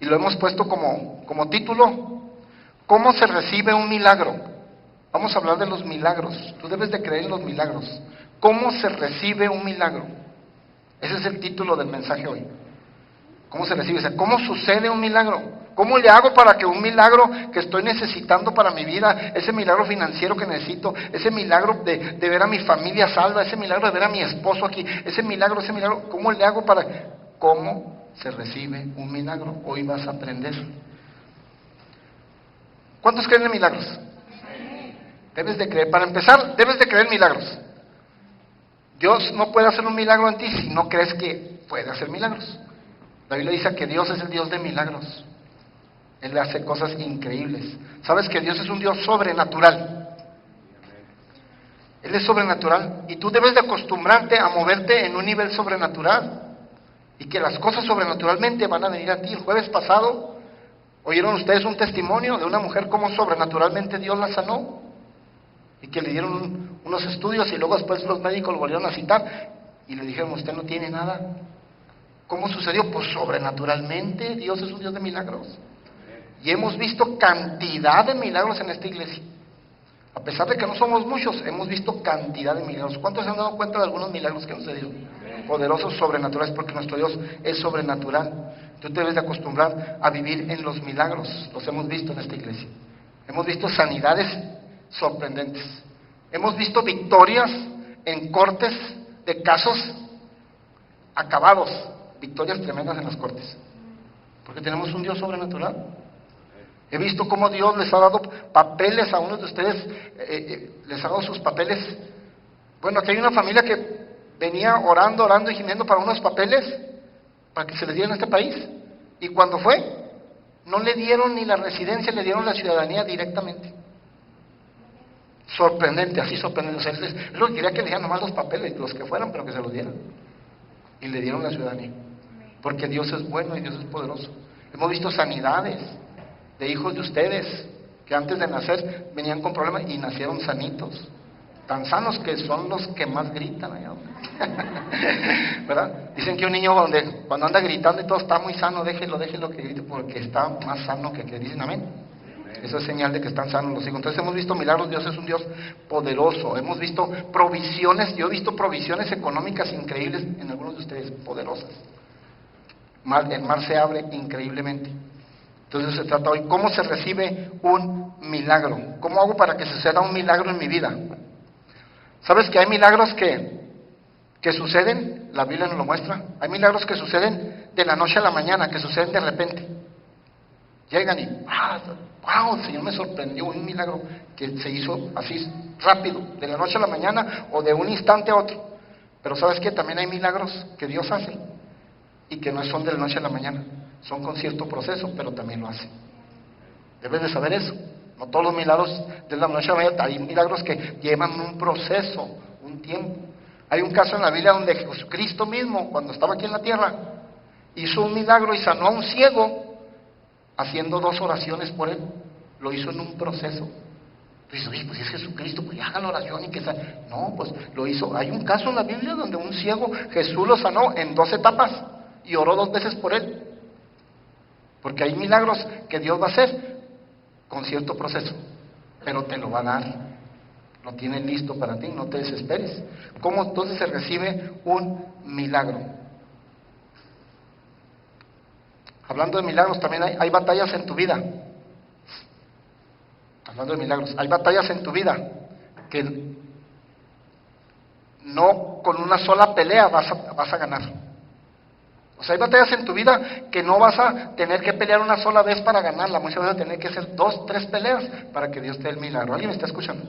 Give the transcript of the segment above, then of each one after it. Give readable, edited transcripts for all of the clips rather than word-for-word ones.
lo hemos puesto como título, ¿cómo se recibe un milagro? Vamos a hablar de los milagros. Tú debes de creer en los milagros. ¿Cómo se recibe un milagro? Ese es el título del mensaje hoy. ¿Cómo se recibe? O sea, ¿cómo sucede un milagro? ¿Cómo le hago para que un milagro que estoy necesitando para mi vida, ese milagro financiero que necesito, ese milagro de ver a mi familia salva, ese milagro de ver a mi esposo aquí, ese milagro, ¿cómo le hago para... ¿Cómo se recibe un milagro? Hoy vas a aprender. ¿Cuántos creen en milagros? Debes de creer. Para empezar, debes de creer en milagros. Dios no puede hacer un milagro en ti si no crees que puede hacer milagros. La Biblia dice que Dios es el Dios de milagros. Él hace cosas increíbles. ¿Sabes que Dios es un Dios sobrenatural? Él es sobrenatural y tú debes de acostumbrarte a moverte en un nivel sobrenatural y que las cosas sobrenaturalmente van a venir a ti. El jueves pasado oyeron ustedes un testimonio de una mujer cómo sobrenaturalmente Dios la sanó y que le dieron unos estudios y luego después los médicos lo volvieron a citar y le dijeron, usted no tiene nada. ¿Cómo sucedió? Pues sobrenaturalmente. Dios es un Dios de milagros. Y hemos visto cantidad de milagros en esta iglesia. A pesar de que no somos muchos, hemos visto cantidad de milagros. ¿Cuántos se han dado cuenta de algunos milagros que han sucedido? Poderosos, sobrenaturales, porque nuestro Dios es sobrenatural. Tú te debes de acostumbrar a vivir en los milagros. Los hemos visto en esta iglesia. Hemos visto sanidades sorprendentes. Hemos visto victorias en cortes de casos acabados. Victorias tremendas en las cortes. Porque tenemos un Dios sobrenatural. He visto cómo Dios les ha dado papeles a unos de ustedes, les ha dado sus papeles. Bueno, aquí hay una familia que venía orando y gimiendo para unos papeles, para que se les dieran a este país. Y cuando fue, no le dieron ni la residencia, le dieron la ciudadanía directamente. Sorprendente, así sorprendente. O sea, él lo que quería que le dieran nomás los papeles, los que fueran, pero que se los dieran. Y le dieron la ciudadanía. Porque Dios es bueno y Dios es poderoso. Hemos visto sanidades de hijos de ustedes que antes de nacer venían con problemas y nacieron sanitos, tan sanos que son los que más gritan allá. ¿Verdad? Dicen que un niño cuando anda gritando y todo está muy sano, déjelo que grite porque está más sano que dicen amén. Eso es señal de que están sanos los hijos. Entonces hemos visto milagros. Dios es un Dios poderoso. Hemos visto provisiones. Yo he visto provisiones económicas increíbles en algunos de ustedes, poderosas. El mar se abre increíblemente. Entonces se trata hoy, ¿cómo se recibe un milagro? ¿Cómo hago para que suceda un milagro en mi vida? ¿Sabes que hay milagros que suceden? La Biblia nos lo muestra. Hay milagros que suceden de la noche a la mañana, que suceden de repente. Llegan y, wow, el Señor me sorprendió, un milagro que se hizo así rápido, de la noche a la mañana o de un instante a otro. Pero ¿sabes qué? También hay milagros que Dios hace y que no son de la noche a la mañana. Son con cierto proceso, pero también lo hace. Debes de saber eso. No todos los milagros de la noche a la mañana. Hay milagros que llevan un proceso, un tiempo. Hay un caso en la Biblia donde Jesucristo mismo, cuando estaba aquí en la tierra, hizo un milagro y sanó a un ciego, haciendo 2 oraciones por él. Lo hizo en un proceso. Tú dices, oye, pues si es Jesucristo, pues ya haga la oración y que sane. No, pues lo hizo. Hay un caso en la Biblia donde un ciego, Jesús lo sanó en 2 etapas y oró 2 veces por él. Porque hay milagros que Dios va a hacer con cierto proceso, pero te lo va a dar. Lo tiene listo para ti, no te desesperes. ¿Cómo entonces se recibe un milagro? Hablando de milagros, también hay batallas en tu vida. Hablando de milagros, hay batallas en tu vida que no con una sola pelea vas a ganar. O sea, hay batallas en tu vida que no vas a tener que pelear una sola vez para ganarla. Muchas veces vas a tener que hacer 2, 3 peleas para que Dios te dé el milagro. ¿Alguien me está escuchando?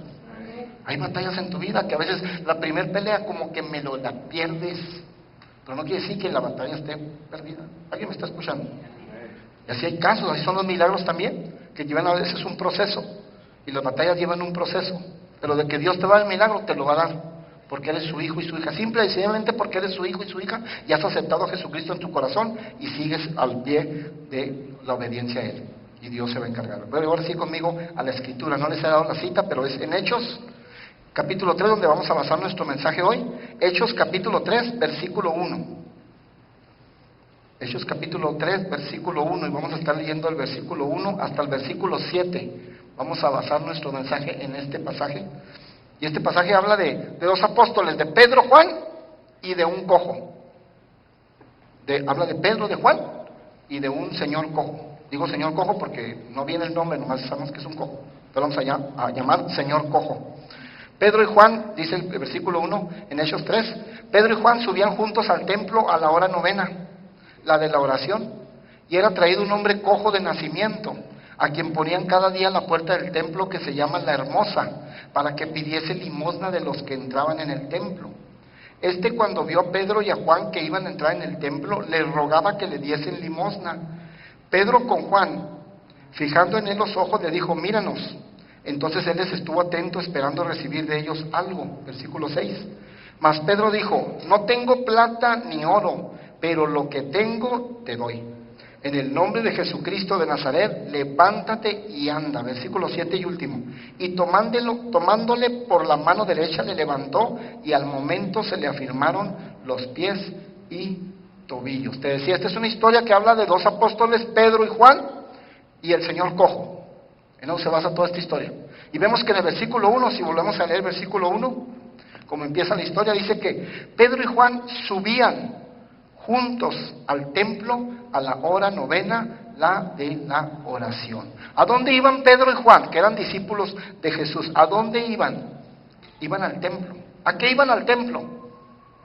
Hay batallas en tu vida que a veces la primer pelea como que la pierdes, pero no quiere decir que la batalla esté perdida. ¿Alguien me está escuchando? Y así hay casos, así son los milagros también, que llevan a veces un proceso. Y las batallas llevan un proceso. Pero de que Dios te va a dar el milagro, te lo va a dar. Porque eres su hijo y su hija, simple y sencillamente porque eres su hijo y su hija, y has aceptado a Jesucristo en tu corazón y sigues al pie de la obediencia a Él, y Dios se va a encargar. Pero ahora sí conmigo a la escritura, no les he dado la cita, pero es en Hechos, capítulo 3, donde vamos a basar nuestro mensaje hoy. Hechos, capítulo 3, versículo 1. Hechos capítulo 3, versículo 1, y vamos a estar leyendo el versículo 1 hasta el versículo 7. Vamos a basar nuestro mensaje en este pasaje. Y este pasaje habla de dos apóstoles, de Pedro, Juan y de un cojo. Habla de Pedro, de Juan y de un señor cojo. Digo señor cojo porque no viene el nombre, nomás sabemos que es un cojo. Pero vamos a llamar señor cojo. Pedro y Juan, dice el versículo 1 en Hechos 3, Pedro y Juan subían juntos al templo a la hora novena, la de la oración, y era traído un hombre cojo de nacimiento, a quien ponían cada día a la puerta del templo, que se llama La Hermosa, para que pidiese limosna de los que entraban en el templo. Este, cuando vio a Pedro y a Juan que iban a entrar en el templo, le rogaba que le diesen limosna. Pedro, con Juan, fijando en él los ojos, le dijo: míranos. Entonces él les estuvo atento, esperando recibir de ellos algo. Versículo 6. Mas Pedro dijo: no tengo plata ni oro, pero lo que tengo te doy. En el nombre de Jesucristo de Nazaret, levántate y anda. Versículo 7 y último. Y tomándole por la mano derecha, le levantó, y al momento se le afirmaron los pies y tobillos. Te decía, esta es una historia que habla de dos apóstoles, Pedro y Juan, y el señor cojo. En eso se basa toda esta historia. Y vemos que en el versículo 1, si volvemos a leer el versículo 1, como empieza la historia, dice que Pedro y Juan subían juntos al templo a la hora novena, la de la oración. ¿A dónde iban Pedro y Juan, que eran discípulos de Jesús? ¿A dónde iban? Iban al templo. ¿A qué iban al templo?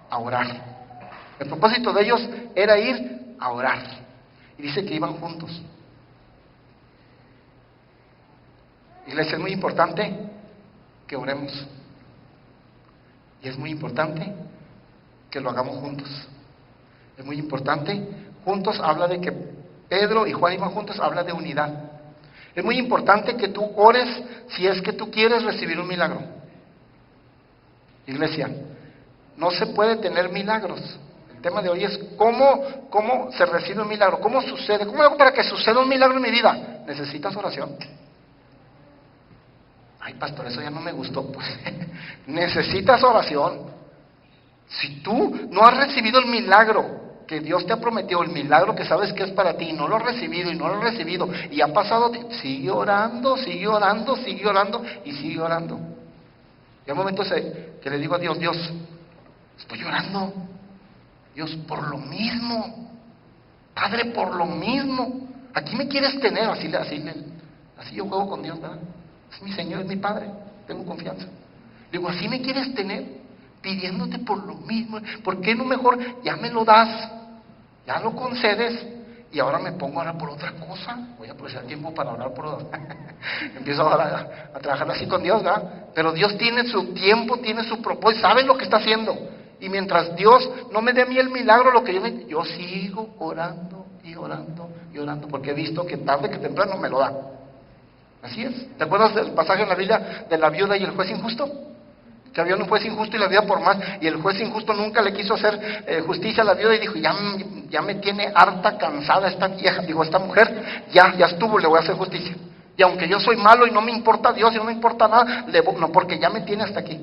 A orar. El propósito de ellos era ir a orar. Y dice que iban juntos. Iglesia, es muy importante que oremos. Y es muy importante que lo hagamos juntos. Es muy importante. Juntos habla de que Pedro y Juan iban juntos, habla de unidad. Es muy importante que tú ores si es que tú quieres recibir un milagro. Iglesia, no se puede tener milagros. El tema de hoy es cómo se recibe un milagro, cómo sucede. ¿Cómo hago para que suceda un milagro en mi vida? Necesitas oración. Ay, pastor, eso ya no me gustó. Pues necesitas oración. Si tú no has recibido el milagro que Dios te ha prometido, el milagro que sabes que es para ti, y no lo has recibido, y no lo has recibido, y ha pasado, sigue orando, sigue orando, sigue orando, y sigue orando. Y hay momentos que le digo a Dios: Dios, estoy orando, Dios, por lo mismo, Padre, por lo mismo, aquí me quieres tener, así yo juego con Dios, ¿verdad? Es mi Señor, es mi Padre, tengo confianza. Digo, así me quieres tener, pidiéndote por lo mismo. ¿Por qué no mejor ya me lo das, ya lo concedes, y ahora me pongo a orar por otra cosa? Voy a aprovechar el tiempo para orar por otra. Empiezo ahora a trabajar así con Dios, ¿verdad? Pero Dios tiene su tiempo, tiene su propósito, sabe lo que está haciendo. Y mientras Dios no me dé a mí el milagro, lo que yo sigo orando y orando y orando, porque he visto que tarde que temprano me lo da. Así es. ¿Te acuerdas del pasaje en la Biblia de la viuda y el juez injusto? Que había un juez injusto y la viuda por más, y el juez injusto nunca le quiso hacer justicia a la viuda, y dijo: ya me tiene harta, cansada esta vieja, esta mujer, ya estuvo, le voy a hacer justicia. Y aunque yo soy malo y no me importa Dios y no me importa nada, no, porque ya me tiene hasta aquí.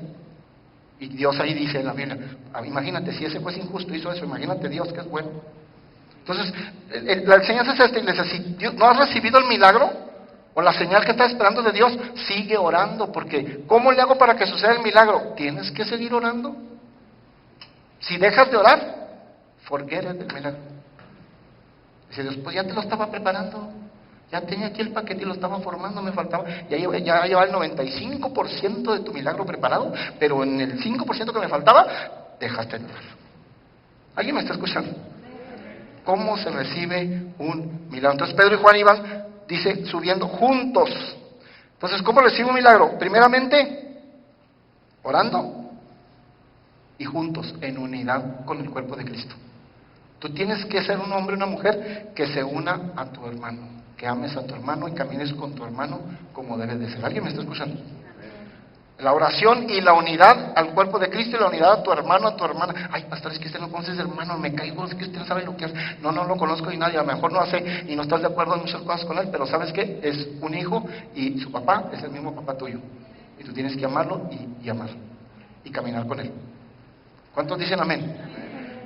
Y Dios ahí dice en la Biblia, imagínate, si ese juez injusto hizo eso, imagínate Dios que es bueno. Entonces, la enseñanza es esta, iglesia: si no has recibido el milagro, o la señal que estás esperando de Dios, sigue orando, porque ¿cómo le hago para que suceda el milagro? Tienes que seguir orando. Si dejas de orar, forget el milagro. Dice Dios: pues ya te lo estaba preparando, ya tenía aquí el paquete y lo estaba formando, me faltaba, ya llevaba el 95% de tu milagro preparado, pero en el 5% que me faltaba, dejaste de orar. ¿Alguien me está escuchando? ¿Cómo se recibe un milagro? Entonces Pedro y Juan iban, dice, subiendo juntos. Entonces, ¿cómo recibe un milagro? Primeramente, orando y juntos, en unidad con el cuerpo de Cristo. Tú tienes que ser un hombre o una mujer que se una a tu hermano, que ames a tu hermano y camines con tu hermano como debes de ser. ¿Alguien me está escuchando? La oración y la unidad al cuerpo de Cristo, y la unidad a tu hermano, a tu hermana. Ay, pastor, es que usted no conoce a ese hermano, me caigo, es que usted no sabe lo que hace. No lo conozco y nadie, a lo mejor no hace y no estás de acuerdo en muchas cosas con él, pero ¿sabes qué? Es un hijo y su papá es el mismo papá tuyo. Y tú tienes que amarlo y amarlo y caminar con él. ¿Cuántos dicen amén?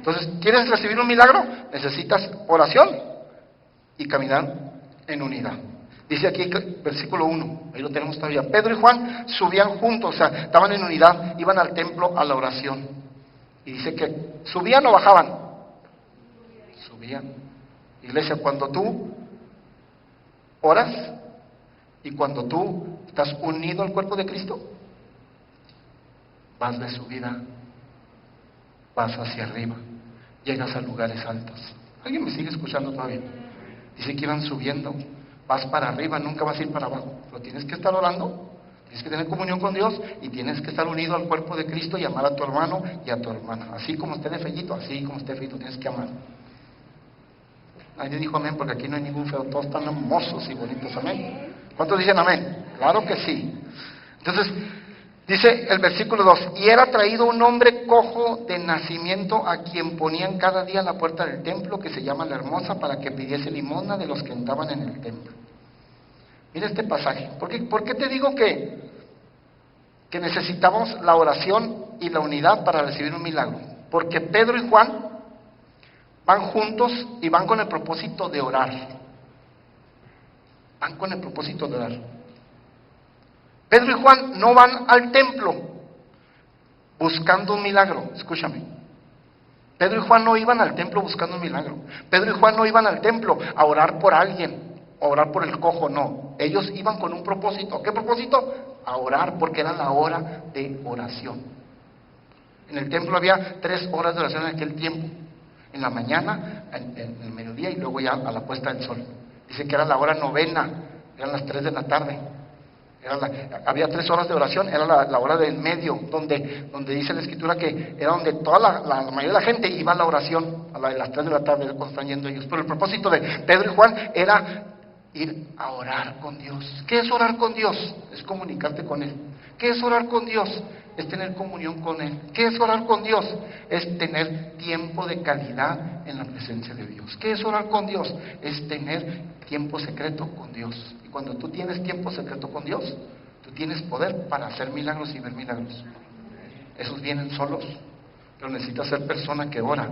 Entonces, ¿quieres recibir un milagro? Necesitas oración y caminar en unidad. Dice aquí, versículo 1, ahí lo tenemos todavía. Pedro y Juan subían juntos, o sea, estaban en unidad, iban al templo a la oración. Y dice que, ¿subían o bajaban? Subían. Iglesia, cuando tú oras y cuando tú estás unido al cuerpo de Cristo, vas de subida, vas hacia arriba, llegas a lugares altos. ¿Alguien me sigue escuchando todavía? Dice que iban subiendo, vas para arriba, nunca vas a ir para abajo. Pero tienes que estar orando, tienes que tener comunión con Dios y tienes que estar unido al cuerpo de Cristo y amar a tu hermano y a tu hermana. Así como esté de feíto, así como esté feíto, tienes que amar. Nadie dijo amén porque aquí no hay ningún feo, todos están hermosos y bonitos, amén. ¿Cuántos dicen amén? Claro que sí. Entonces, dice el versículo 2, y era traído un hombre cojo de nacimiento a quien ponían cada día a la puerta del templo, que se llama La Hermosa, para que pidiese limosna de los que entraban en el templo. Mira este pasaje. ¿Por qué te digo que necesitamos la oración y la unidad para recibir un milagro? Porque Pedro y Juan van juntos y van con el propósito de orar. Van con el propósito de orar. Pedro y Juan no van al templo buscando un milagro, escúchame. Pedro y Juan no iban al templo buscando un milagro. Pedro y Juan no iban al templo a orar por alguien, a orar por el cojo, no. Ellos iban con un propósito. ¿Qué propósito? A orar, porque era la hora de oración. En el templo había 3 horas de oración en aquel tiempo. En la mañana, en el mediodía y luego ya a la puesta del sol. Dice que era la hora novena, eran las 3 de la tarde. Había 3 horas de oración, era la hora del medio, donde dice la escritura que era donde toda la mayoría de la gente iba a la oración, a las 3 de la tarde, cuando están yendo ellos. Pero el propósito de Pedro y Juan era ir a orar con Dios. ¿Qué es orar con Dios? Es comunicarte con Él. ¿Qué es orar con Dios? Es tener comunión con Él. ¿Qué es orar con Dios? Es tener tiempo de calidad en la presencia de Dios. ¿Qué es orar con Dios? Es tener tiempo secreto con Dios. Y cuando tú tienes tiempo secreto con Dios, tú tienes poder para hacer milagros y ver milagros. Esos vienen solos, pero necesitas ser persona que ora.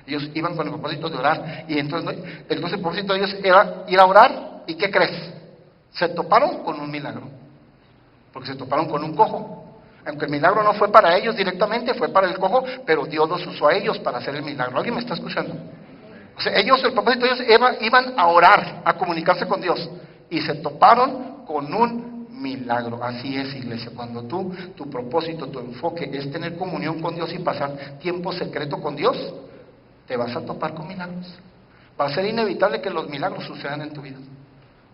Ellos iban con el propósito de orar, y entonces el propósito de ellos era ir a orar, ¿y qué crees? Se toparon con un milagro, porque se toparon con un cojo. Aunque el milagro no fue para ellos directamente, fue para el cojo, pero Dios los usó a ellos para hacer el milagro. ¿Alguien me está escuchando? O sea, el propósito de ellos iban a orar, a comunicarse con Dios, y se toparon con un milagro. Así es, iglesia, cuando tu propósito, tu enfoque es tener comunión con Dios y pasar tiempo secreto con Dios, te vas a topar con milagros. Va a ser inevitable que los milagros sucedan en tu vida,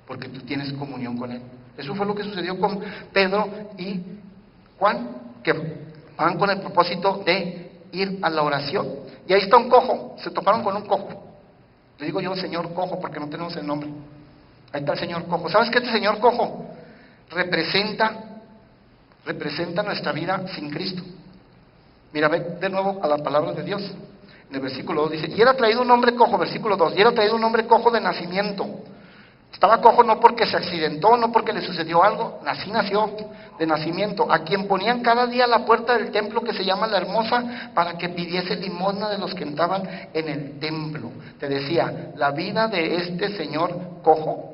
porque tú tienes comunión con Él. Eso fue lo que sucedió con Pedro y Juan, que van con el propósito de ir a la oración. Y ahí está un cojo, se toparon con un cojo. Le digo yo señor cojo porque no tenemos el nombre. Ahí está el señor cojo. ¿Sabes qué? Este señor cojo representa nuestra vida sin Cristo. Mira, ve de nuevo a la palabra de Dios. En el versículo 2 dice, y era traído un hombre cojo, versículo 2, y era traído un hombre cojo de nacimiento. Estaba cojo no porque se accidentó, no porque le sucedió algo, así nació, de nacimiento, a quien ponían cada día a la puerta del templo que se llama La Hermosa, para que pidiese limosna de los que entraban en el templo. Te decía, la vida de este señor cojo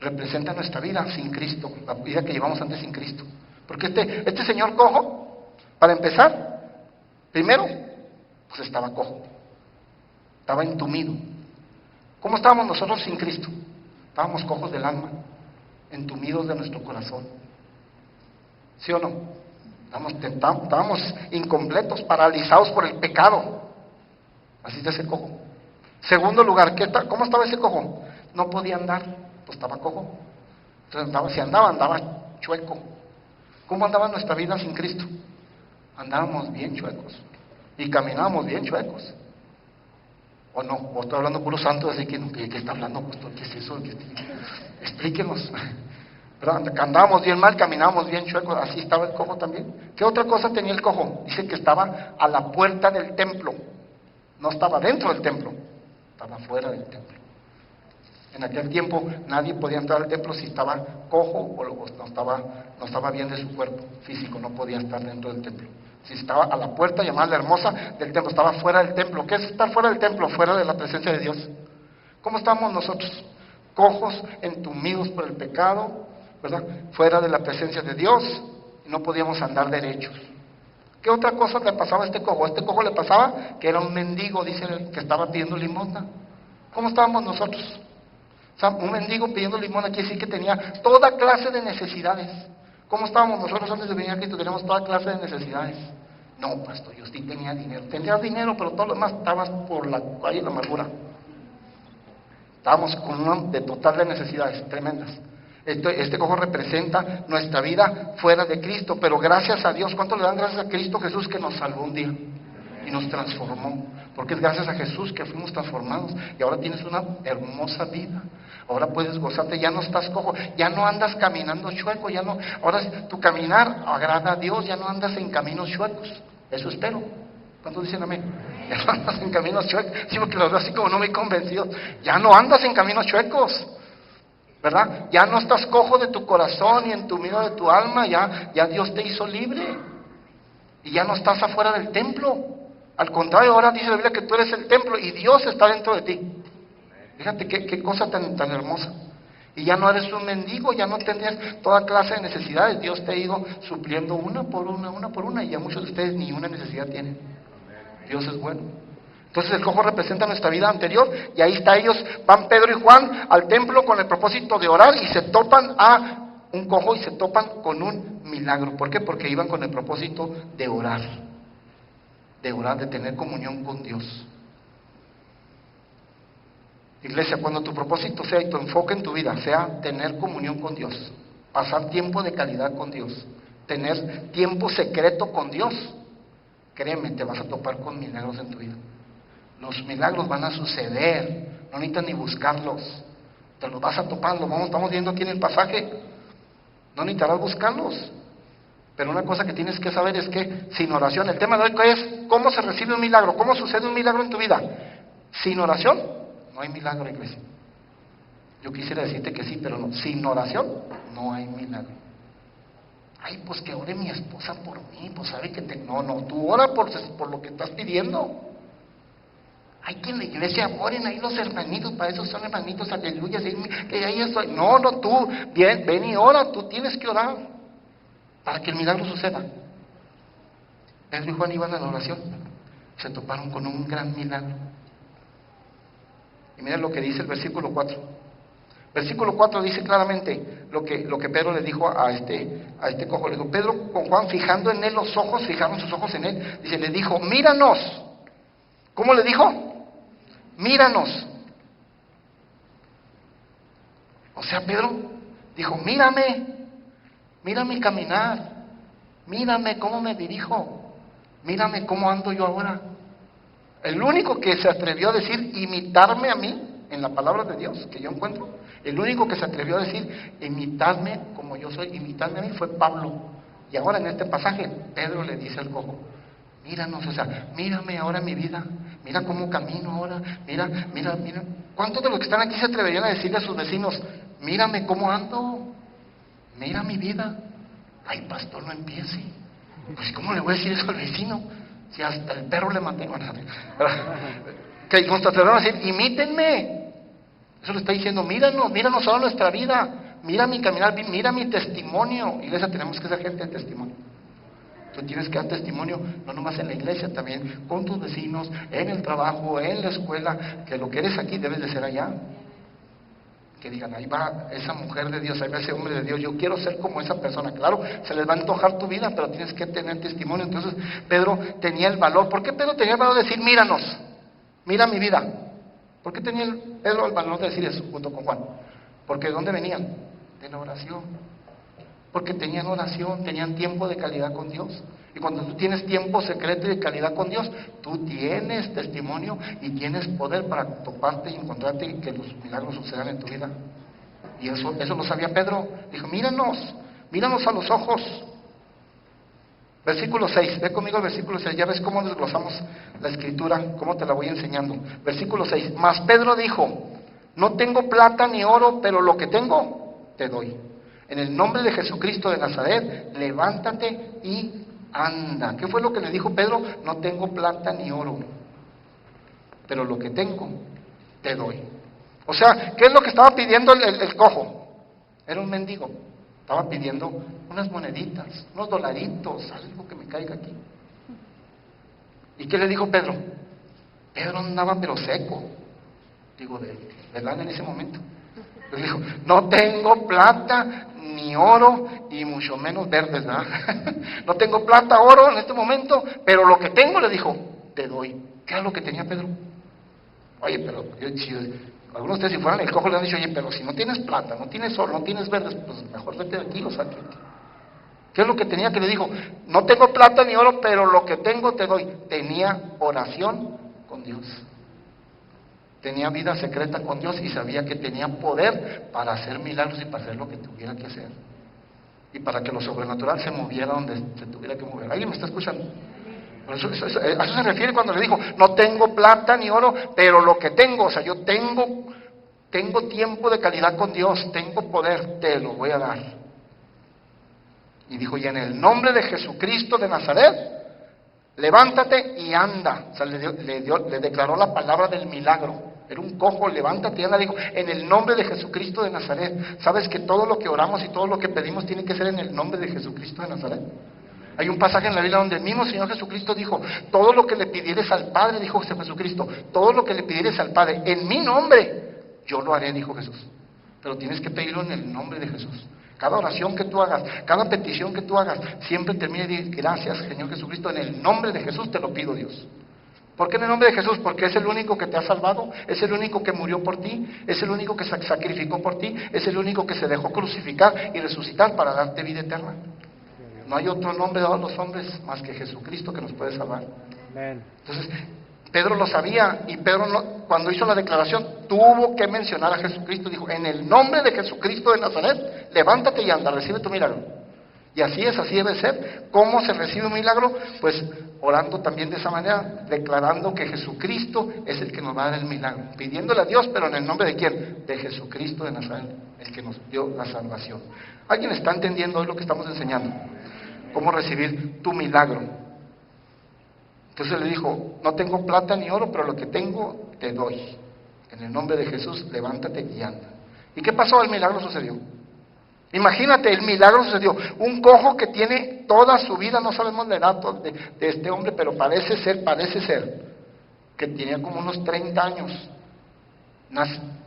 representa nuestra vida sin Cristo, la vida que llevamos antes sin Cristo. Porque este señor cojo, para empezar, primero, pues estaba cojo, estaba entumido. ¿Cómo estábamos nosotros sin Cristo? Estábamos cojos del alma, entumidos de nuestro corazón. ¿Sí o no? Estábamos incompletos, paralizados por el pecado. Así es ese cojo. Segundo lugar, ¿cómo estaba ese cojo? No podía andar, pues estaba cojo. Entonces andaba chueco. ¿Cómo andaba nuestra vida sin Cristo? Andábamos bien chuecos y caminábamos bien chuecos. ¿O no? ¿O estoy hablando puro santo? Así que, ¿qué está hablando, pastor? ¿Qué es eso? Explíquenos. Pero andábamos bien mal, caminábamos bien chuecos. Así estaba el cojo también. ¿Qué otra cosa tenía el cojo? Dice que estaba a la puerta del templo. No estaba dentro del templo, estaba fuera del templo. En aquel tiempo nadie podía entrar al templo si estaba cojo o no estaba bien de su cuerpo físico, no podía estar dentro del templo. Si estaba a la puerta, llamada la hermosa del templo, estaba fuera del templo. ¿Qué es estar fuera del templo? Fuera de la presencia de Dios. ¿Cómo estamos nosotros? Cojos, entumidos por el pecado, ¿verdad? Fuera de la presencia de Dios, y no podíamos andar derechos. ¿Qué otra cosa le pasaba a este cojo? A este cojo le pasaba que era un mendigo, dice él, que estaba pidiendo limosna. ¿Cómo estábamos nosotros? O sea, un mendigo pidiendo limosna quiere decir que tenía toda clase de necesidades. ¿Cómo estábamos nosotros antes de venir a Cristo? Teníamos toda clase de necesidades. No, pastor, yo sí tenía dinero. Tenías dinero, pero todo lo demás estabas por la calle de la amargura. Estábamos con una de total de necesidades tremendas. Este cojo representa nuestra vida fuera de Cristo, pero gracias a Dios. ¿Cuánto le dan gracias a Cristo Jesús que nos salvó un día y nos transformó? Porque es gracias a Jesús que fuimos transformados y ahora tienes una hermosa vida. Ahora puedes gozarte, ya no estás cojo, ya no andas caminando chueco, ya no. Ahora tu caminar agrada a Dios, ya no andas en caminos chuecos. Eso espero. ¿Cuántos dicen amén? Ya no andas en caminos chuecos. Sí, porque los veo así como no muy convencidos. Ya no andas en caminos chuecos, ¿verdad? Ya no estás cojo de tu corazón y entumido de tu alma. Ya Dios te hizo libre. Y ya no estás afuera del templo. Al contrario, ahora dice la Biblia que tú eres el templo y Dios está dentro de ti. Fíjate qué cosa tan hermosa. Y ya no eres un mendigo, ya no tendrías toda clase de necesidades. Dios te ha ido supliendo una por una, y ya muchos de ustedes ni una necesidad tienen. Dios es bueno. Entonces el cojo representa nuestra vida anterior, y ahí está ellos, van Pedro y Juan al templo con el propósito de orar, y se topan a un cojo y se topan con un milagro. ¿Por qué? Porque iban con el propósito de orar, de tener comunión con Dios. Iglesia, cuando tu propósito sea y tu enfoque en tu vida sea tener comunión con Dios, pasar tiempo de calidad con Dios, tener tiempo secreto con Dios, créeme, te vas a topar con milagros en tu vida. Los milagros van a suceder, no necesitas ni buscarlos, te los vas a topar. Estamos viendo aquí en el pasaje, no necesitarás buscarlos. Pero una cosa que tienes que saber es que sin oración, el tema de hoy es cómo se recibe un milagro, cómo sucede un milagro en tu vida. Sin oración no hay milagro, iglesia. Yo quisiera decirte que sí, pero no. Sin oración no hay milagro. Ay, pues que ore mi esposa por mí, pues sabe que No, tú ora por lo que estás pidiendo. Hay que en la iglesia oren ahí los hermanitos, para eso son hermanitos, aleluya, que ahí estoy. No, tú, ven y ora, tú tienes que orar para que el milagro suceda. Pedro y Juan iban a la oración, se toparon con un gran milagro. Y miren lo que dice el versículo 4. Versículo 4 dice claramente lo que Pedro le dijo a este cojo. Le dijo, Pedro con Juan, fijando en él los ojos, fijaron sus ojos en él, dice, le dijo, míranos. ¿Cómo le dijo? Míranos. O sea, Pedro dijo, mira mi caminar, mírame cómo me dirijo, mírame cómo ando yo ahora. El único que se atrevió a decir imitarme a mí en la palabra de Dios que yo encuentro, el único que se atrevió a decir imitarme como yo soy, imitarme a mí, fue Pablo. Y ahora en este pasaje Pedro le dice al cojo, míranos, o sea, mírame ahora en mi vida, mira cómo camino ahora, mira. ¿Cuántos de los que están aquí se atreverían a decirle a sus vecinos, mírame cómo ando, mira mi vida? Ay, pastor, no empiece. Pues ¿cómo le voy a decir eso al vecino? Si hasta el perro le mantengo. Que nos trataron de decir, imítenme. Eso le está diciendo, míranos ahora nuestra vida, mira mi caminar, mira mi testimonio. Iglesia, tenemos que ser gente de testimonio. Tú tienes que dar testimonio, no nomás en la iglesia, también con tus vecinos, en el trabajo, en la escuela, que lo que eres aquí debes de ser allá. Que digan, ahí va esa mujer de Dios, ahí va ese hombre de Dios, yo quiero ser como esa persona. Claro, se les va a antojar tu vida, pero tienes que tener testimonio. Entonces Pedro tenía el valor. ¿Por qué Pedro tenía el valor de decir, míranos, mira mi vida? ¿Por qué tenía Pedro el valor de decir eso junto con Juan? Porque ¿de dónde venían? De la oración. Porque tenían oración, tenían tiempo de calidad con Dios. Y cuando tú tienes tiempo secreto y de calidad con Dios, tú tienes testimonio y tienes poder para toparte y encontrarte y que los milagros sucedan en tu vida. Y eso lo sabía Pedro. Dijo, míranos a los ojos. Versículo 6, ve conmigo el versículo 6, ya ves cómo desglosamos la escritura, cómo te la voy enseñando. Versículo 6, mas Pedro dijo, no tengo plata ni oro, pero lo que tengo te doy. En el nombre de Jesucristo de Nazaret, levántate y anda. ¿Qué fue lo que le dijo Pedro? No tengo plata ni oro, pero lo que tengo te doy. O sea, ¿qué es lo que estaba pidiendo el cojo? Era un mendigo. Estaba pidiendo unas moneditas, unos dolaritos, algo que me caiga aquí. ¿Y qué le dijo Pedro? Pedro andaba pero seco, digo, de verdad en ese momento. Le dijo, no tengo plata ni oro y mucho menos verdes, ¿verdad? No tengo plata, oro en este momento, pero lo que tengo, le dijo, te doy. ¿Qué era lo que tenía Pedro? Oye, pero si algunos de ustedes si fueran el cojo le han dicho, oye, pero si no tienes plata, no tienes oro, no tienes verdes, pues mejor vete de aquí, lo saque. ¿Qué es lo que tenía que le dijo? No tengo plata ni oro, pero lo que tengo te doy. Tenía oración con Dios. Tenía vida secreta con Dios y sabía que tenía poder para hacer milagros y para hacer lo que tuviera que hacer. Y para que lo sobrenatural se moviera donde se tuviera que mover. ¿Alguien me está escuchando? A eso se refiere cuando le dijo, no tengo plata ni oro, pero lo que tengo, o sea, yo tengo tiempo de calidad con Dios, tengo poder, te lo voy a dar. Y dijo, y en el nombre de Jesucristo de Nazaret, levántate y anda. O sea, le declaró la palabra del milagro. Era un cojo, levántate y anda. Dijo, en el nombre de Jesucristo de Nazaret. ¿Sabes que todo lo que oramos y todo lo que pedimos tiene que ser en el nombre de Jesucristo de Nazaret? Hay un pasaje en la Biblia donde el mismo Señor Jesucristo dijo, todo lo que le pidieres al Padre, dijo Jesucristo, todo lo que le pidieres al Padre, en mi nombre, yo lo haré, dijo Jesús. Pero tienes que pedirlo en el nombre de Jesús. Cada oración que tú hagas, cada petición que tú hagas, siempre termine de decir, gracias Señor Jesucristo, en el nombre de Jesús te lo pido, Dios. ¿Por qué en el nombre de Jesús? Porque es el único que te ha salvado, es el único que murió por ti, es el único que se sacrificó por ti, es el único que se dejó crucificar y resucitar para darte vida eterna. No hay otro nombre dado a los hombres más que Jesucristo que nos puede salvar. Entonces, Pedro lo sabía y Pedro cuando hizo la declaración tuvo que mencionar a Jesucristo. Dijo, en el nombre de Jesucristo de Nazaret, levántate y anda, recibe tu milagro. Y así es, así debe ser. ¿Cómo se recibe un milagro? Pues orando también de esa manera, declarando que Jesucristo es el que nos va a dar el milagro. Pidiéndole a Dios, pero en el nombre de ¿quién? De Jesucristo de Nazaret, el que nos dio la salvación. ¿Alguien está entendiendo hoy lo que estamos enseñando? ¿Cómo recibir tu milagro? Entonces le dijo, no tengo plata ni oro, pero lo que tengo te doy. En el nombre de Jesús, levántate y anda. ¿Y qué pasó? El milagro sucedió. Imagínate, el milagro sucedió. Un cojo que tiene toda su vida, no sabemos la edad de este hombre, pero parece ser, que tenía como unos 30 años.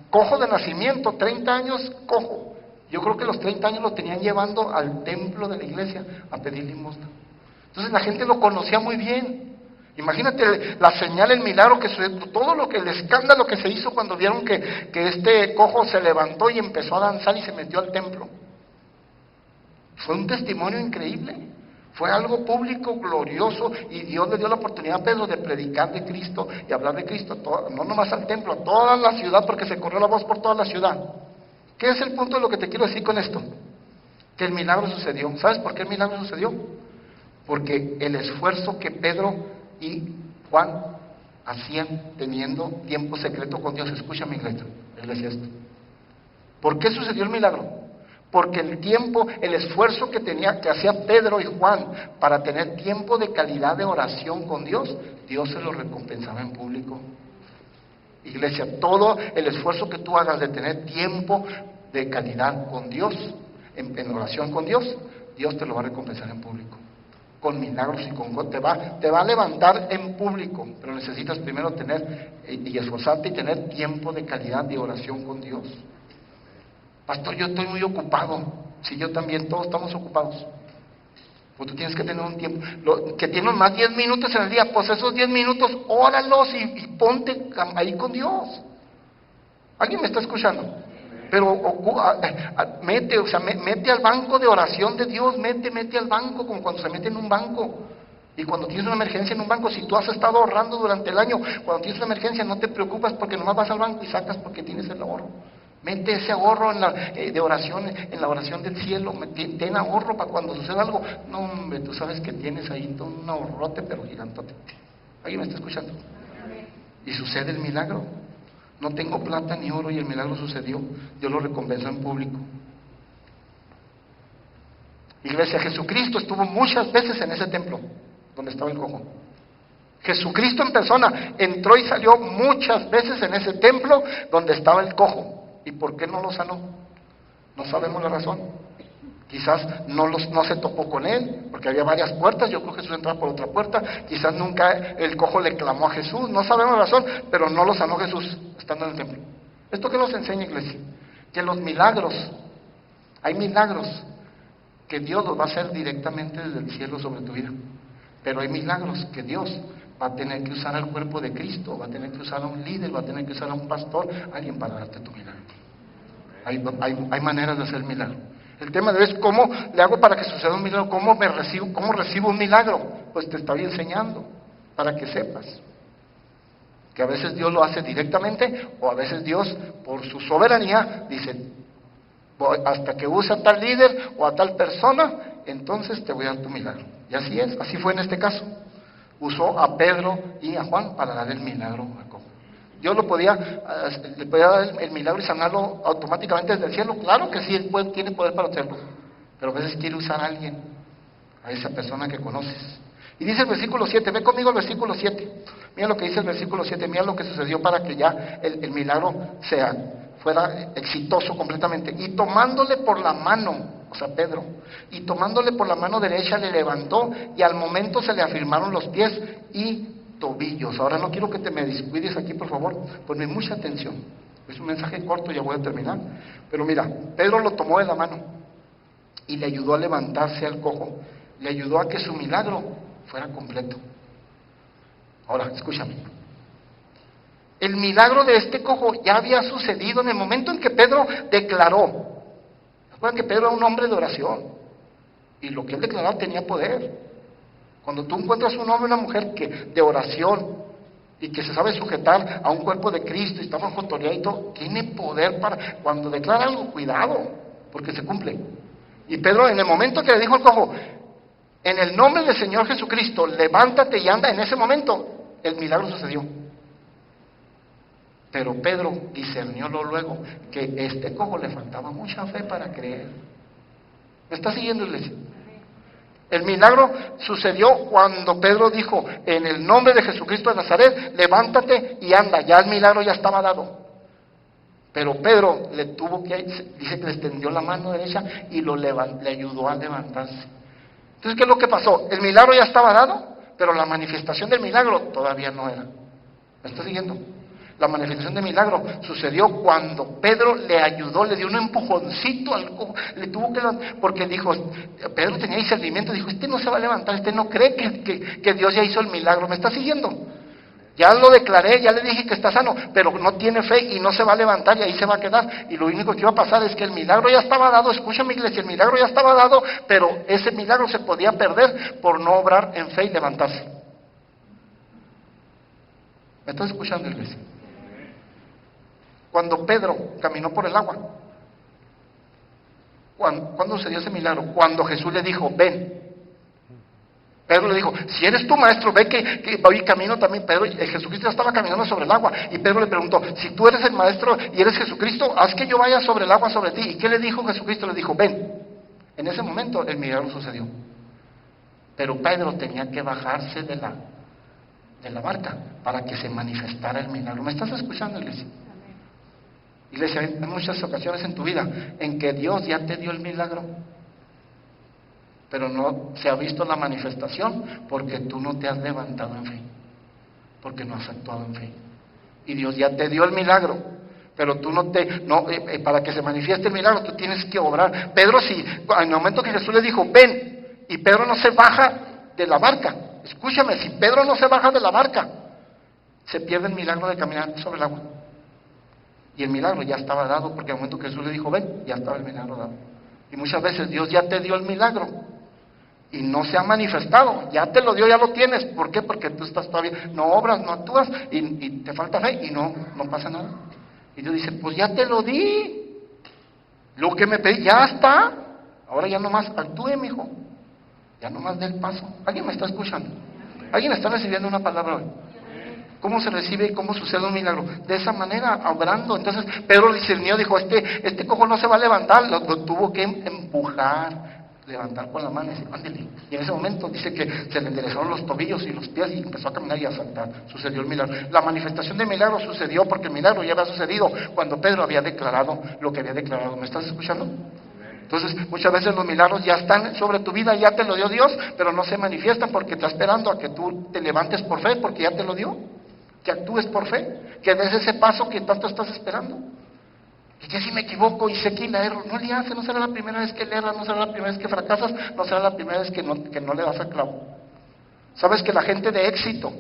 Cojo de nacimiento, 30 años, cojo. Yo creo que los 30 años lo tenían llevando al templo de la iglesia a pedir limosna. Entonces la gente lo conocía muy bien. Imagínate la señal, el milagro que sucedió, todo lo que el escándalo que se hizo cuando vieron que este cojo se levantó y empezó a danzar y se metió al templo. Fue un testimonio increíble, fue algo público, glorioso, y Dios le dio la oportunidad a Pedro de predicar de Cristo y hablar de Cristo, no nomás al templo, a toda la ciudad, porque se corrió la voz por toda la ciudad. ¿Qué es el punto de lo que te quiero decir con esto? Que el milagro sucedió. ¿Sabes por qué el milagro sucedió? Porque el esfuerzo que Pedro y Juan hacían teniendo tiempo secreto con Dios. Escucha mi iglesia esto. ¿Por qué sucedió el milagro? Porque el tiempo, el esfuerzo que hacía Pedro y Juan para tener tiempo de calidad de oración con Dios, Dios se lo recompensaba en público. Iglesia, todo el esfuerzo que tú hagas de tener tiempo de calidad con Dios, en oración con Dios, Dios te lo va a recompensar en público. Con milagros y con te va a levantar en público, pero necesitas primero tener y esforzarte y tener tiempo de calidad de oración con Dios. Pastor, yo estoy muy ocupado. Sí, yo también, todos estamos ocupados. Pues tú tienes que tener un tiempo, que tienes más 10 minutos en el día, pues esos 10 minutos, óralos y ponte ahí con Dios. ¿Alguien me está escuchando? Pero mete al banco de oración de Dios, mete al banco, como cuando se mete en un banco. Y cuando tienes una emergencia en un banco, si tú has estado ahorrando durante el año, cuando tienes una emergencia no te preocupas porque nomás vas al banco y sacas porque tienes el ahorro. Mete ese ahorro de oración, en la oración del cielo, ten ahorro para cuando suceda algo. No, hombre, tú sabes que tienes ahí todo un ahorrote, pero gigantote. ¿Alguien me está escuchando? Y sucede el milagro. No tengo plata ni oro y el milagro sucedió. Dios lo recompensó en público. Iglesia, Jesucristo estuvo muchas veces en ese templo donde estaba el cojo. Jesucristo en persona entró y salió muchas veces en ese templo donde estaba el cojo. ¿Y por qué no lo sanó? No sabemos la razón. Quizás no se topó con él, porque había varias puertas. Yo creo que Jesús entraba por otra puerta. Quizás nunca el cojo le clamó a Jesús. No sabemos la razón, pero no lo sanó Jesús estando en el templo. ¿Esto qué nos enseña, iglesia? Que los milagros, hay milagros que Dios los va a hacer directamente desde el cielo sobre tu vida. Pero hay milagros que Dios va a tener que usar al cuerpo de Cristo, va a tener que usar a un líder, va a tener que usar a un pastor, alguien para darte tu milagro. Hay maneras de hacer milagro. El tema de hoy es cómo le hago para que suceda un milagro, cómo recibo un milagro. Pues te estoy enseñando para que sepas que a veces Dios lo hace directamente, o a veces Dios por su soberanía dice, hasta que use a tal líder o a tal persona, entonces te voy a dar tu milagro. Y así es, así fue en este caso. Usó a Pedro y a Juan para dar el milagro a cojo. Dios le podía dar el milagro y sanarlo automáticamente desde el cielo. Claro que sí, Él tiene poder para hacerlo, pero a veces quiere usar a alguien, a esa persona que conoces. Y dice el versículo 7, ve conmigo el versículo 7. Mira lo que dice el versículo 7, mira lo que sucedió para que ya el milagro fuera exitoso completamente. Y tomándole por la mano, o sea, Pedro, y tomándole por la mano derecha le levantó, y al momento se le afirmaron los pies y tobillos. Ahora no quiero que te me descuides aquí, por favor, ponme mucha atención. Es un mensaje corto, ya voy a terminar. Pero mira, Pedro lo tomó de la mano y le ayudó a levantarse al cojo, le ayudó a que su milagro fuera completo. Ahora, escúchame. El milagro de este cojo ya había sucedido en el momento en que Pedro declaró. Recuerden que Pedro era un hombre de oración, y lo que él declaraba tenía poder. Cuando tú encuentras un hombre o una mujer de oración, y que se sabe sujetar a un cuerpo de Cristo, y está bajo autoridad y todo, tiene poder para, cuando declara algo, cuidado, porque se cumple. Y Pedro, en el momento que le dijo al cojo, en el nombre del Señor Jesucristo, levántate y anda, en ese momento, el milagro sucedió. Pero Pedro discernió luego que este cojo le faltaba mucha fe para creer. ¿Me está siguiendo, iglesia? El milagro sucedió cuando Pedro dijo, en el nombre de Jesucristo de Nazaret, levántate y anda. Ya el milagro ya estaba dado. Pero Pedro dice que le extendió la mano derecha y le ayudó a levantarse. Entonces, ¿qué es lo que pasó? El milagro ya estaba dado, pero la manifestación del milagro todavía no era. ¿Me está siguiendo? La manifestación del milagro sucedió cuando Pedro le ayudó, le dio un empujoncito al cojo, le tuvo que levantar, porque dijo, Pedro tenía discernimiento, dijo, este no se va a levantar, este no cree que Dios ya hizo el milagro. ¿Me está siguiendo? Ya lo declaré, ya le dije que está sano, pero no tiene fe y no se va a levantar y ahí se va a quedar. Y lo único que iba a pasar es que el milagro ya estaba dado. Escúchame, iglesia, el milagro ya estaba dado, pero ese milagro se podía perder por no obrar en fe y levantarse. ¿Me estás escuchando, iglesia? Cuando Pedro caminó por el agua, ¿cuándo se dio ese milagro? Cuando Jesús le dijo, ven. Pedro le dijo, si eres tú, maestro, ve que voy camino también. Jesucristo ya estaba caminando sobre el agua, y Pedro le preguntó, si tú eres el maestro y eres Jesucristo, haz que yo vaya sobre el agua sobre ti. ¿Y qué le dijo Jesucristo? Le dijo, ven. En ese momento el milagro sucedió. Pero Pedro tenía que bajarse de la barca para que se manifestara el milagro. ¿Me estás escuchando, iglesia? Iglesia, hay muchas ocasiones en tu vida en que Dios ya te dio el milagro, pero no se ha visto la manifestación porque tú no te has levantado en fe, porque no has actuado en fe. Y Dios ya te dio el milagro, pero tú para que se manifieste el milagro tú tienes que obrar. Pedro, en el momento que Jesús le dijo, ven, y Pedro no se baja de la barca, escúchame, si Pedro no se baja de la barca, se pierde el milagro de caminar sobre el agua. Y el milagro ya estaba dado, porque al momento que Jesús le dijo, ven, ya estaba el milagro dado. Y muchas veces Dios ya te dio el milagro y no se ha manifestado. Ya te lo dio, ya lo tienes. ¿Por qué? Porque tú estás todavía, no obras, no actúas, y te falta fe y no pasa nada. Y Dios dice, pues ya te lo di. Lo que me pedí, ya está. Ahora ya nomás actúe, mijo. Ya nomás dé el paso. ¿Alguien me está escuchando? ¿Alguien está recibiendo una palabra hoy? ¿Cómo se recibe y cómo sucede un milagro? De esa manera, obrando. Entonces Pedro discernió, dijo, este cojo no se va a levantar, lo tuvo que empujar, levantar con la mano y decir, ándele. Y en ese momento dice que se le enderezaron los tobillos y los pies y empezó a caminar y a saltar. Sucedió el milagro. La manifestación del milagro sucedió porque el milagro ya había sucedido cuando Pedro había declarado lo que había declarado. ¿Me estás escuchando? Entonces, muchas veces los milagros ya están sobre tu vida, ya te lo dio Dios, pero no se manifiestan porque está esperando a que tú te levantes por fe, porque ya te lo dio. Que actúes por fe, que des ese paso que tanto estás esperando. Y que si me equivoco y sé que la erro, no le hace, no será la primera vez que le erras, no será la primera vez que fracasas, no será la primera vez que no le das al clavo. Sabes que la gente de éxito,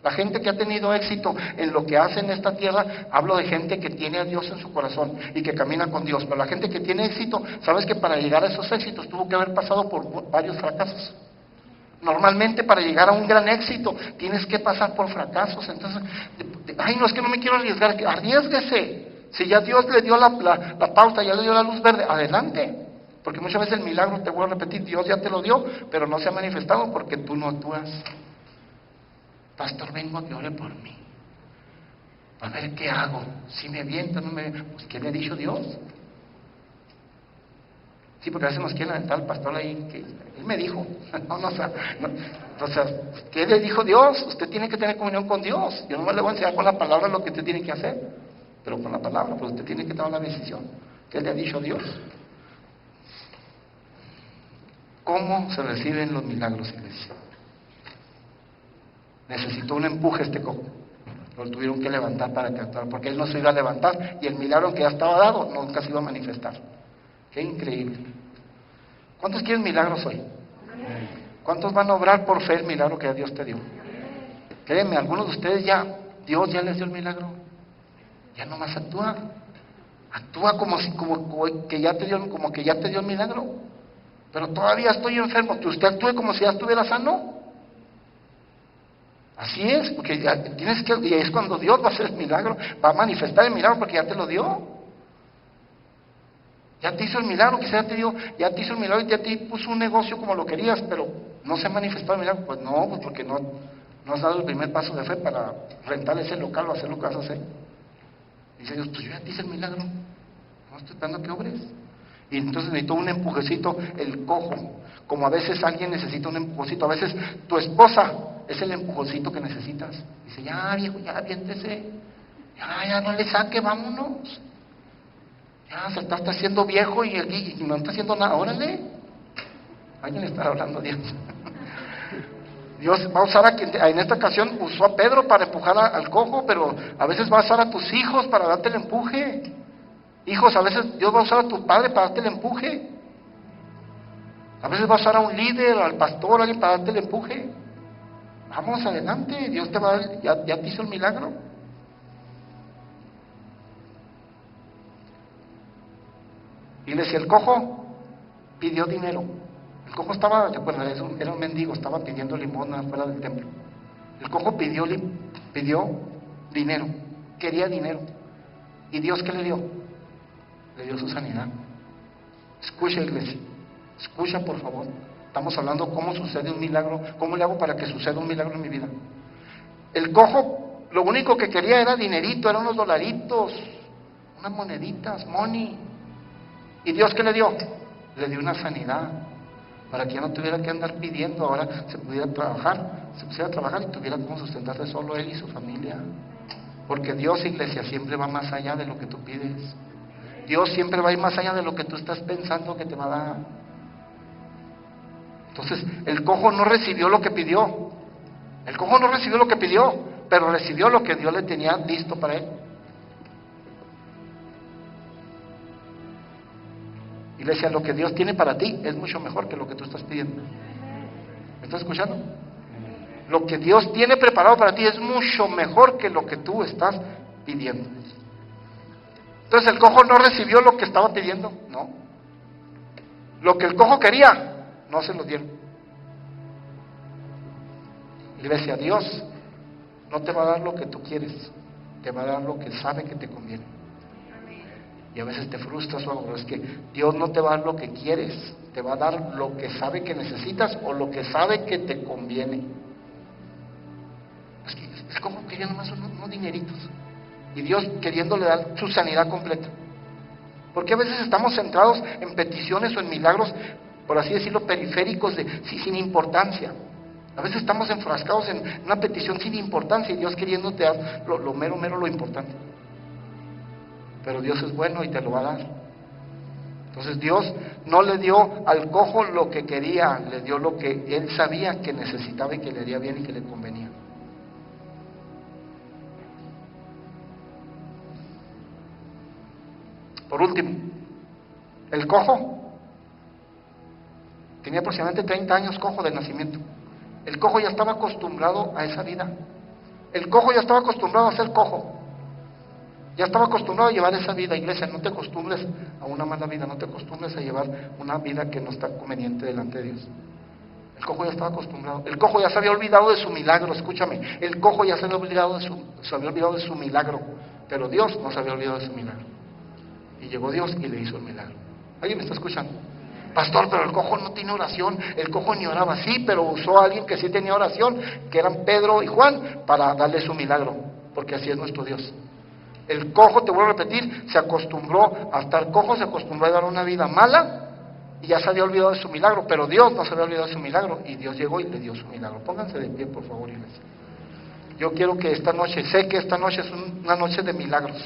la gente que ha tenido éxito en lo que hace en esta tierra, hablo de gente que tiene a Dios en su corazón y que camina con Dios, pero la gente que tiene éxito, sabes que para llegar a esos éxitos tuvo que haber pasado por varios fracasos. Normalmente para llegar a un gran éxito tienes que pasar por fracasos. Entonces, ay, no, es que no me quiero arriesgar. Arriésguese. Si ya Dios le dio la pauta, ya le dio la luz verde, adelante. Porque muchas veces el milagro, te voy a repetir, Dios ya te lo dio, pero no se ha manifestado porque tú no actúas. Pastor, vengo a que ore por mí. A ver qué hago. Si me aviento, no me... Pues, ¿qué le ha dicho Dios? Sí, porque a veces nos quieren aventar al pastor ahí, que él me dijo. ¿Qué le dijo Dios? Usted tiene que tener comunión con Dios. Yo no le voy a enseñar con la palabra lo que usted tiene que hacer, pero con la palabra, pues usted tiene que tomar la decisión. ¿Qué le ha dicho Dios? ¿Cómo se reciben los milagros, iglesia? Necesitó un empuje este cojo. Lo tuvieron que levantar para que actuara, porque él no se iba a levantar y el milagro que ya estaba dado nunca se iba a manifestar. Qué increíble. ¿Cuántos quieren milagros hoy? ¿Cuántos van a obrar por fe el milagro que Dios te dio? Créeme, algunos de ustedes Dios ya les dio el milagro. Ya nomás actúa. Actúa como que ya te dio el milagro. Pero todavía estoy enfermo. Que usted actúe como si ya estuviera sano. Así es, porque y es cuando Dios va a hacer el milagro, va a manifestar el milagro porque ya te lo dio. Ya te hizo el milagro, quizás ya te hizo el milagro y ya te puso un negocio como lo querías, pero no se ha manifestado el milagro. Pues no, pues porque no has dado el primer paso de fe para rentar ese local o hacer lo que vas a hacer. Dice Dios, pues yo ya te hice el milagro, no estoy esperando que obres. Y entonces necesito un empujecito, el cojo. Como a veces alguien necesita un empujecito, a veces tu esposa es el empujecito que necesitas. Dice, ya viejo, ya aviéntese, ya no le saque, vámonos. Ya se está haciendo viejo y no está haciendo nada, órale. Alguien le está hablando a Dios. Dios va a usar en esta ocasión usó a Pedro para empujar al cojo, pero a veces va a usar a tus hijos para darte el empuje. Hijos, a veces Dios va a usar a tu padre para darte el empuje. A veces va a usar a un líder, al pastor, a alguien para darte el empuje. Vamos adelante, Dios te va a dar, ya te hizo el milagro. Y le decía, el cojo pidió dinero. El cojo era un mendigo, estaba pidiendo limosna fuera del templo. El cojo pidió dinero, quería dinero. ¿Y Dios qué le dio? Le dio su sanidad. Escucha, iglesia, escucha por favor. Estamos hablando cómo sucede un milagro, cómo le hago para que suceda un milagro en mi vida. El cojo, lo único que quería era dinerito, eran unos dolaritos, unas moneditas, money. ¿Y Dios qué le dio? Le dio una sanidad, para que ya no tuviera que andar pidiendo, ahora se pusiera a trabajar y tuviera cómo sustentarse solo él y su familia. Porque Dios, iglesia, siempre va más allá de lo que tú pides. Dios siempre va a ir más allá de lo que tú estás pensando que te va a dar. Entonces, el cojo no recibió lo que pidió. El cojo no recibió lo que pidió, pero recibió lo que Dios le tenía listo para él. Iglesia, lo que Dios tiene para ti es mucho mejor que lo que tú estás pidiendo. ¿Me estás escuchando? Lo que Dios tiene preparado para ti es mucho mejor que lo que tú estás pidiendo. Entonces el cojo no recibió lo que estaba pidiendo, no. Lo que el cojo quería, no se lo dieron. Iglesia, Dios no te va a dar lo que tú quieres, te va a dar lo que sabe que te conviene. Y a veces te frustras o algo, pero es que Dios no te va a dar lo que quieres, te va a dar lo que sabe que necesitas o lo que sabe que te conviene. Es que el cojo quería nomás unos dineritos. Y Dios queriéndole dar su sanidad completa. Porque a veces estamos centrados en peticiones o en milagros por así decirlo, periféricos, sin importancia. A veces estamos enfrascados en una petición sin importancia y Dios queriéndote dar lo mero, lo importante. Pero Dios es bueno y te lo va a dar. Entonces Dios no le dio al cojo lo que quería, le dio lo que él sabía que necesitaba y que le haría bien y que le convenía. Por último, el cojo tenía aproximadamente 30 años, cojo de nacimiento. El cojo ya estaba acostumbrado a esa vida. El cojo ya estaba acostumbrado a ser cojo. Ya estaba acostumbrado a llevar esa vida. Iglesia, no te acostumbres a una mala vida, no te acostumbres a llevar una vida que no está conveniente delante de Dios. El cojo ya estaba acostumbrado. El cojo ya se había olvidado de su milagro, escúchame. El cojo ya se había olvidado de su milagro, pero Dios no se había olvidado de su milagro. Y llegó Dios y le hizo el milagro. ¿Alguien me está escuchando? Pastor, pero el cojo no tiene oración, el cojo ni oraba. Sí, pero usó a alguien que sí tenía oración, que eran Pedro y Juan, para darle su milagro, porque así es nuestro Dios. El cojo, te vuelvo a repetir, se acostumbró a estar cojo, se acostumbró a dar una vida mala y ya se había olvidado de su milagro, pero Dios no se había olvidado de su milagro y Dios llegó y le dio su milagro. Pónganse de pie, por favor, iglesia. Yo quiero que esta noche, sé que esta noche es una noche de milagros.